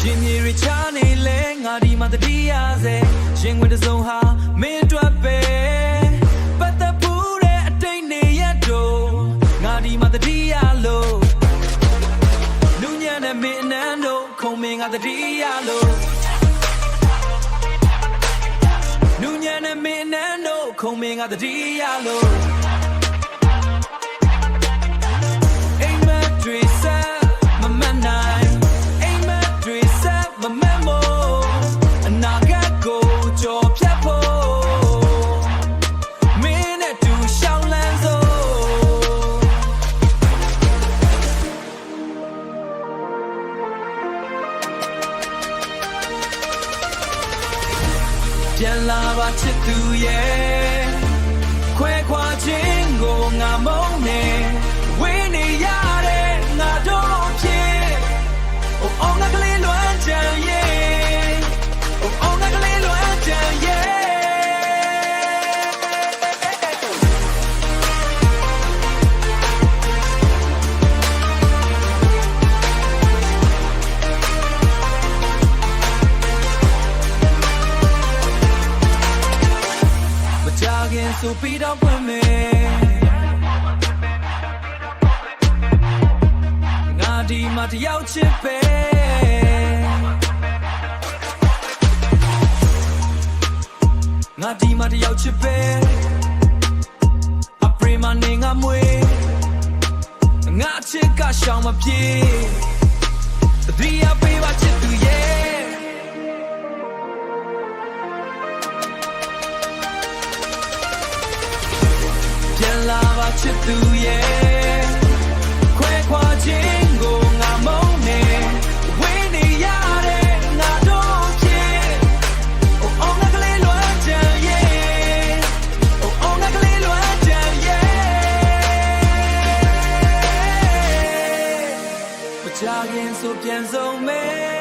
ရှင်မြေရချနေလဲငါဒီမှာတတိယစေရင်ဝင်တစုံဟာမင်းအတွက်ပဲပတ်သက်ဖို့တဲ့အတိတ်နေရတော့ငါဒီမှာတတိယလို့နူးညံ့တဲ့မင်းအနန်းတို့ခုံမင်းငါတတိယလို့နူးညံ့တဲ့မင်းအနန်းတို့ခုံမင်းငါတတိယလို့အိမ်မက်တွေဆက်မမတ်နိုင်အိမ်မက်တွေဆက်မမတ်မို့အနာဂတ်ကိုကြော်ဖြတ်ဖို့မင်းနဲ့တူရှောင်းလန်းစို့ပြန်လာပါချစ်သူရဲ့ခွဲခွာခြင်းကိုငါမုန်းနေဝင်းနေရတဲ့ငါတို့ဖြစ်အော်ငါကလေးလွမ်းချင်ရဲ့အော်ငါကလေးလွမ်းချင်ရဲ့ဆိုပြီးတော့ပွင့်မယ်ငါဒီမှာတယောက်ချစ်ပဲငါဒီမှာတယောက်ချစ်ပဲအပရိမနေငါမွေငါချစ်ကရှောင်းမပြေတတိယပေးပါချစ်သူရဲ့လာပါချစ်သူရဲ့ခွဲခွာခြင်းကိုငါမုန်းနေဝင်းနေရတဲ့ငါတို့ဖြစ်အော်ငါကလေးလွမ်းချင်ရဲ့အော်ငါကလေးလွမ်းချင်ရဲ့မကြခင်ဆိုပြန်ဆုံးမယ်